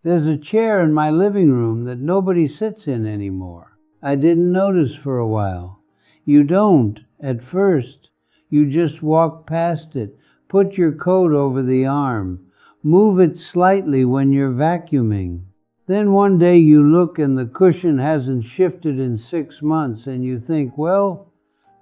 There's a chair in my living room that nobody sits in anymore. I didn't notice for a while. You don't, at first. You just walk past it, put your coat over the arm, move it slightly when you're vacuuming. Then one day you look and the cushion hasn't shifted in 6 months and you think, well,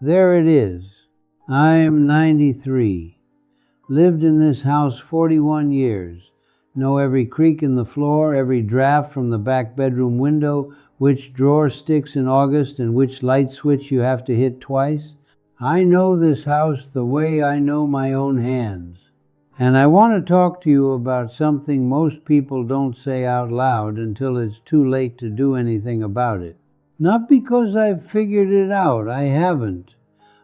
there it is. I'm 93. Lived in this house 41 years. Know every creak in the floor, every draft from the back bedroom window, which drawer sticks in August and which light switch you have to hit twice. I know this house the way I know my own hands. And I want to talk to you about something most people don't say out loud until it's too late to do anything about it. Not because I've figured it out, I haven't.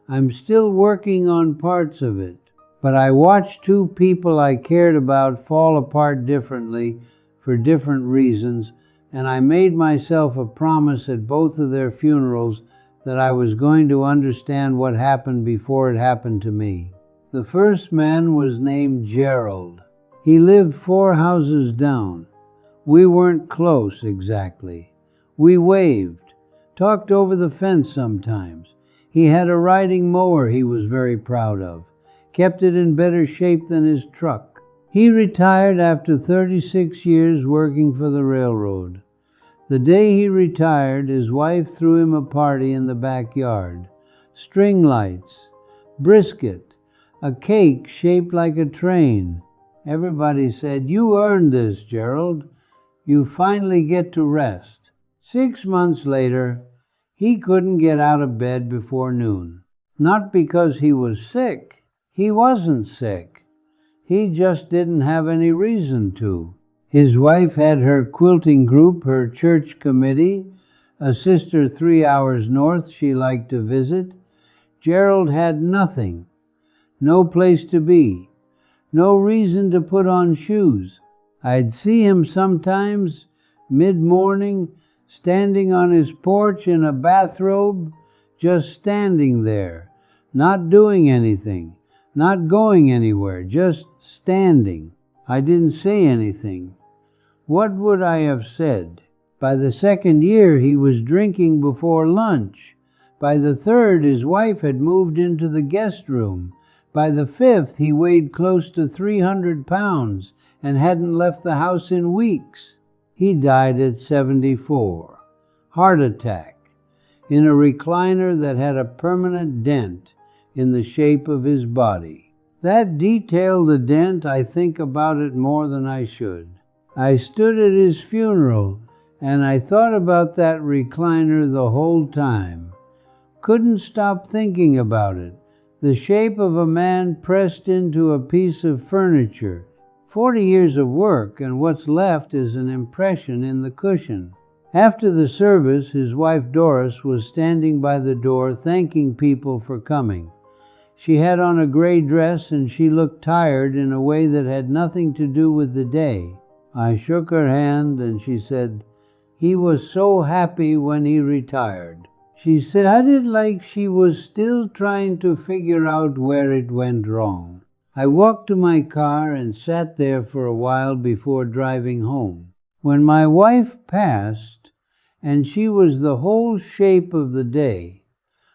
I'm still working on parts of it. But I watched two people I cared about fall apart differently for different reasons, and I made myself a promise at both of their funerals that I was going to understand what happened before it happened to me. The first man was named Gerald. He lived 4 houses down. We weren't close exactly. We waved, talked over the fence sometimes. He had a riding mower he was very proud of. Kept it in better shape than his truck. He retired after 36 years working for the railroad. The day he retired, his wife threw him a party in the backyard. String lights, brisket, a cake shaped like a train. Everybody said, "You earned this, Gerald. You finally get to rest." 6 months later, he couldn't get out of bed before noon. Not because he was sick. He wasn't sick. He just didn't have any reason to. His wife had her quilting group, her church committee, a sister 3 hours north she liked to visit. Gerald had nothing. No place to be. No reason to put on shoes. I'd see him sometimes, mid-morning, standing on his porch in a bathrobe, just standing there, not doing anything. Not going anywhere, just standing. I didn't say anything. What would I have said? By the 2nd year, he was drinking before lunch. By the 3rd, his wife had moved into the guest room. By the 5th, he weighed close to 300 pounds and hadn't left the house in weeks. He died at 74. Heart attack. In a recliner that had a permanent dent in the shape of his body. That detail, the dent, I think about it more than I should. I stood at his funeral, and I thought about that recliner the whole time. Couldn't stop thinking about it. The shape of a man pressed into a piece of furniture. 40 years of work, and what's left is an impression in the cushion. After the service, his wife Doris was standing by the door thanking people for coming. She had on a gray dress and she looked tired in a way that had nothing to do with the day. I shook her hand and she said, "He was so happy when he retired." She sounded like she was still trying to figure out where it went wrong. I walked to my car and sat there for a while before driving home. When my wife passed, and she was the whole shape of the day,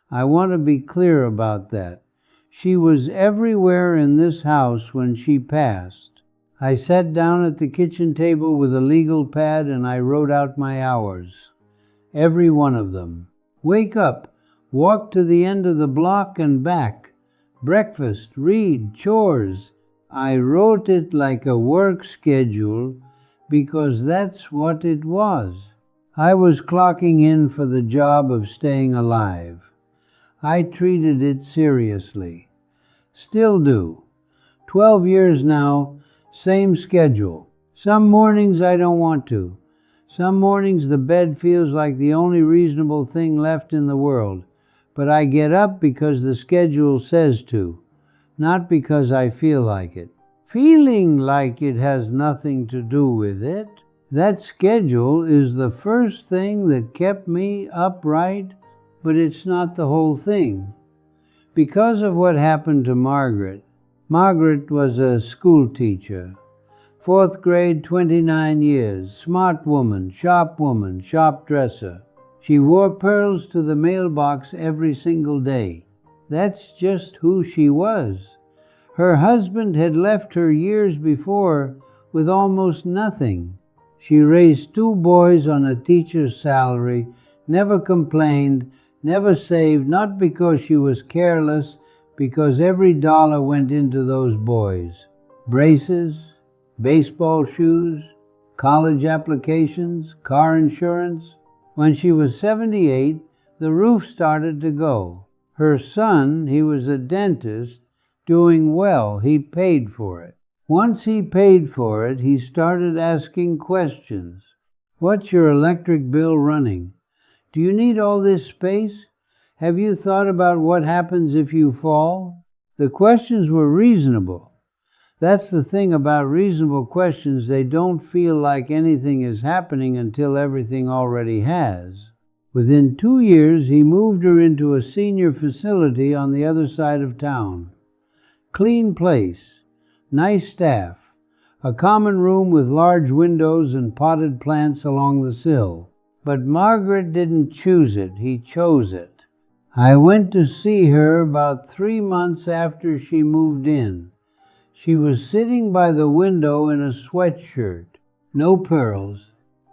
I want to be clear about that. She was everywhere in this house when she passed. I sat down at the kitchen table with a legal pad and I wrote out my hours. Every one of them. Wake up, walk to the end of the block and back. Breakfast, read, chores. I wrote it like a work schedule because that's what it was. I was clocking in for the job of staying alive. I treated it seriously. Still do. 12 years now, same schedule. Some mornings I don't want to. Some mornings the bed feels like the only reasonable thing left in the world. But I get up because the schedule says to, not because I feel like it. Feeling like it has nothing to do with it. That schedule is the first thing that kept me upright, but it's not the whole thing. Because of what happened to Margaret. Margaret was a school teacher. 4th grade, 29 years. Smart woman, shop dresser. She wore pearls to the mailbox every single day. That's just who she was. Her husband had left her years before with almost nothing. She raised 2 boys on a teacher's salary, never complained, never saved, not because she was careless, because every dollar went into those boys. Braces, baseball shoes, college applications, car insurance. When she was 78, the roof started to go. Her son, he was a dentist, doing well. He paid for it. Once he paid for it, he started asking questions. What's your electric bill running? Do you need all this space? Have you thought about what happens if you fall? The questions were reasonable. That's the thing about reasonable questions. They don't feel like anything is happening until everything already has. Within 2 years, he moved her into a senior facility on the other side of town. Clean place, nice staff, a common room with large windows and potted plants along the sill. But Margaret didn't choose it, he chose it. I went to see her about 3 months after she moved in. She was sitting by the window in a sweatshirt, no pearls.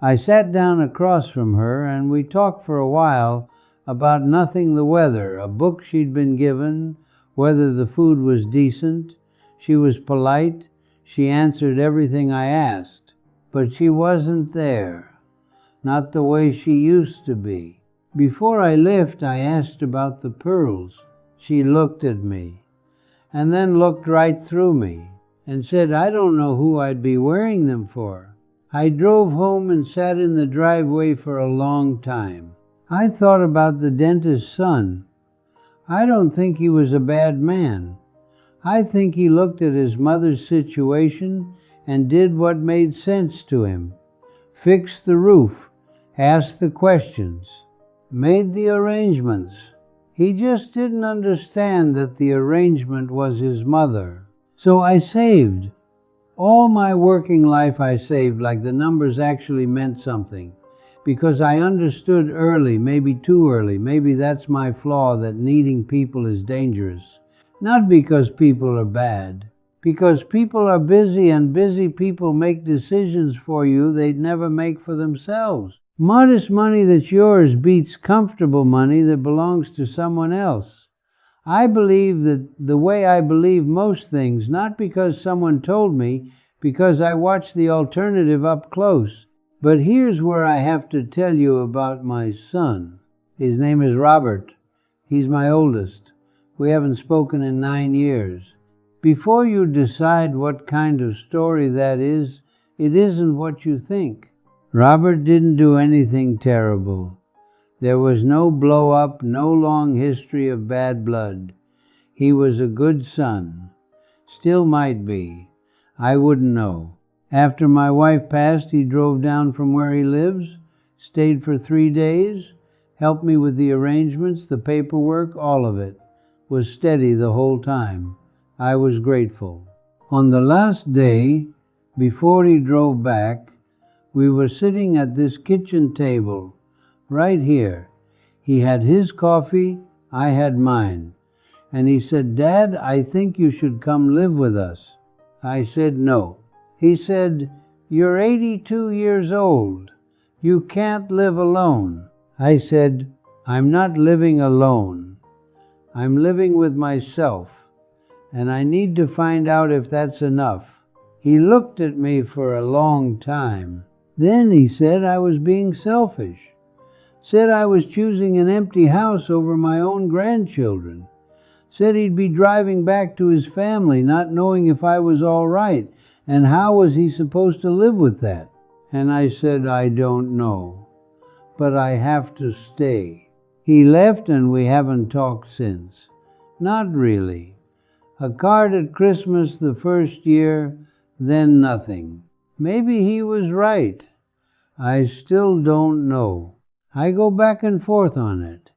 I sat down across from her and we talked for a while about nothing, the weather, a book she'd been given, whether the food was decent. She was polite. She answered everything I asked. But she wasn't there, not the way she used to be. Before I left, I asked about the pearls. She looked at me, and then looked right through me, and said, I don't know who I'd be wearing them for. I drove home and sat in the driveway for a long time. I thought about the dentist's son. I don't think he was a bad man. I think he looked at his mother's situation and did what made sense to him. Fixed the roof, asked the questions, made the arrangements. He just didn't understand that the arrangement was his mother. So I saved. All my working life I saved like the numbers actually meant something. Because I understood early, maybe too early, maybe that's my flaw, that needing people is dangerous. Not because people are bad. Because people are busy, and busy people make decisions for you they'd never make for themselves. Modest money that's yours beats comfortable money that belongs to someone else. I believe that the way I believe most things, not because someone told me, because I watched the alternative up close. But here's where I have to tell you about my son. His name is Robert. He's my oldest. We haven't spoken in 9 years. Before you decide what kind of story that is, it isn't what you think. Robert didn't do anything terrible. There was no blow-up, no long history of bad blood. He was a good son. Still might be. I wouldn't know. After my wife passed, he drove down from where he lives, stayed for 3 days, helped me with the arrangements, the paperwork, all of it. Was steady the whole time. I was grateful. On the last day, before he drove back, we were sitting at this kitchen table, right here. He had his coffee, I had mine. And he said, Dad, I think you should come live with us. I said no. He said, you're 82 years old. You can't live alone. I said, I'm not living alone. I'm living with myself, and I need to find out if that's enough. He looked at me for a long time. Then he said I was being selfish. Said I was choosing an empty house over my own grandchildren. Said he'd be driving back to his family, not knowing if I was all right, and how was he supposed to live with that? And I said, I don't know, but I have to stay. He left and we haven't talked since. Not really. A card at Christmas the first year, then nothing. Maybe he was right. I still don't know. I go back and forth on it.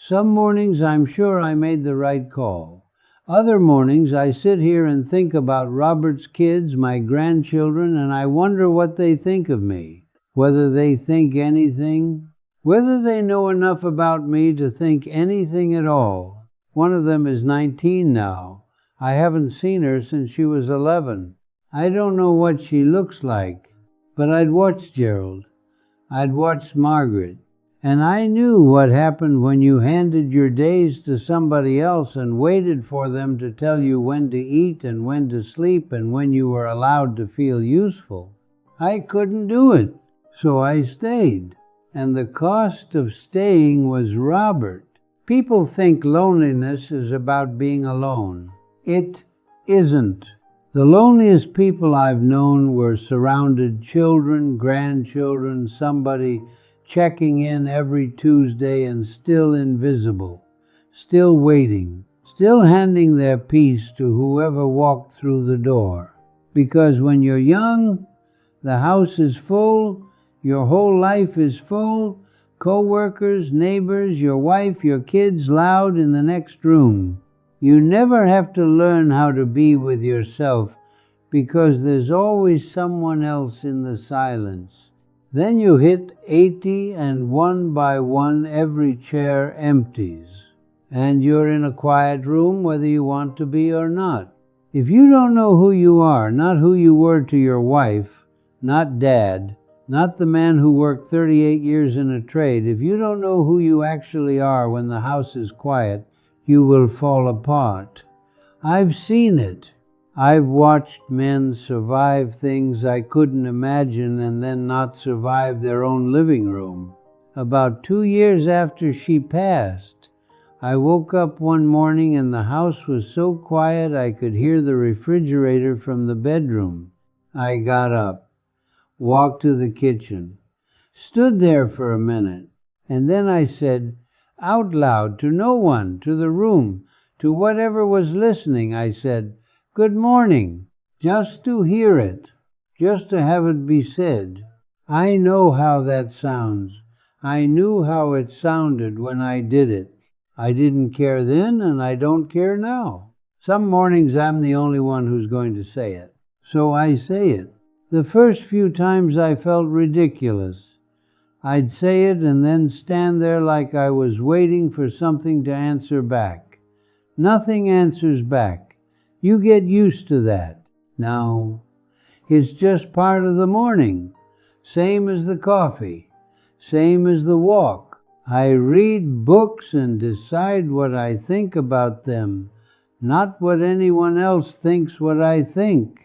Some mornings I'm sure I made the right call. Other mornings I sit here and think about Robert's kids, my grandchildren, and I wonder what they think of me. Whether they think anything. Whether they know enough about me to think anything at all. One of them is 19 now. I haven't seen her since she was 11. I don't know what she looks like, but I'd watched Gerald. I'd watched Margaret. And I knew what happened when you handed your days to somebody else and waited for them to tell you when to eat and when to sleep and when you were allowed to feel useful. I couldn't do it, so I stayed. And the cost of staying was Robert. People think loneliness is about being alone. It isn't. The loneliest people I've known were surrounded children, grandchildren, somebody checking in every Tuesday and still invisible, still waiting, still handing their piece to whoever walked through the door. Because when you're young, the house is full, your whole life is full, co-workers, neighbors, your wife, your kids loud in the next room. You never have to learn how to be with yourself because there's always someone else in the silence. Then you hit 80 and one by one every chair empties. And you're in a quiet room whether you want to be or not. If you don't know who you are, not who you were to your wife, not Dad, not the man who worked 38 years in a trade, if you don't know who you actually are when the house is quiet, you will fall apart. I've seen it. I've watched men survive things I couldn't imagine and then not survive their own living room. About 2 years after she passed, I woke up one morning and the house was so quiet I could hear the refrigerator from the bedroom. I got up, walked to the kitchen, stood there for a minute, and then I said, out loud, to no one, to the room, to whatever was listening, I said, "Good morning," just to hear it, just to have it be said. I know how that sounds. I knew how it sounded when I did it. I didn't care then, and I don't care now. Some mornings I'm the only one who's going to say it. So I say it. The first few times I felt ridiculous. I'd say it and then stand there like I was waiting for something to answer back. Nothing answers back. You get used to that. Now, it's just part of the morning. Same as the coffee. Same as the walk. I read books and decide what I think about them, not what anyone else thinks what I think.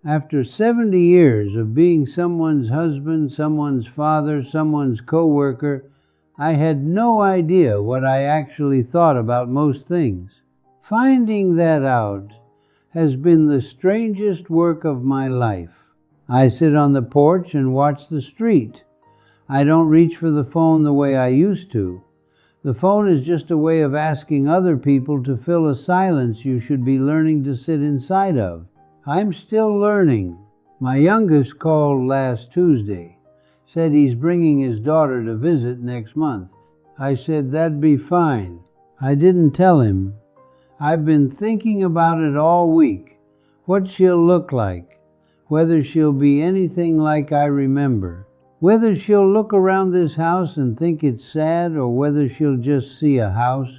After 70 years of being someone's husband, someone's father, someone's co-worker, I had no idea what I actually thought about most things. Finding that out has been the strangest work of my life. I sit on the porch and watch the street. I don't reach for the phone the way I used to. The phone is just a way of asking other people to fill a silence you should be learning to sit inside of. I'm still learning. My youngest called last Tuesday. Said he's bringing his daughter to visit next month. I said that'd be fine. I didn't tell him. I've been thinking about it all week. What she'll look like. Whether she'll be anything like I remember. Whether she'll look around this house and think it's sad or whether she'll just see a house.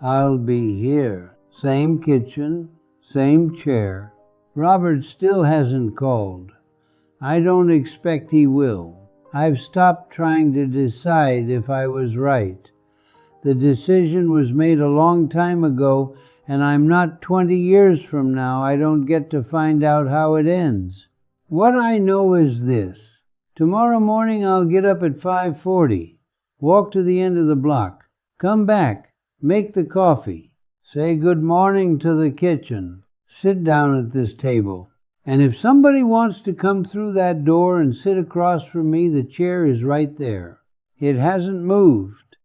I'll be here. Same kitchen, same chair. Robert still hasn't called. I don't expect he will. I've stopped trying to decide if I was right. The decision was made a long time ago, and I'm not 20 years from now. I don't get to find out how it ends. What I know is this. Tomorrow morning I'll get up at 5:40, walk to the end of the block, come back, make the coffee, say good morning to the kitchen, sit down at this table. And if somebody wants to come through that door and sit across from me, the chair is right there. It hasn't moved.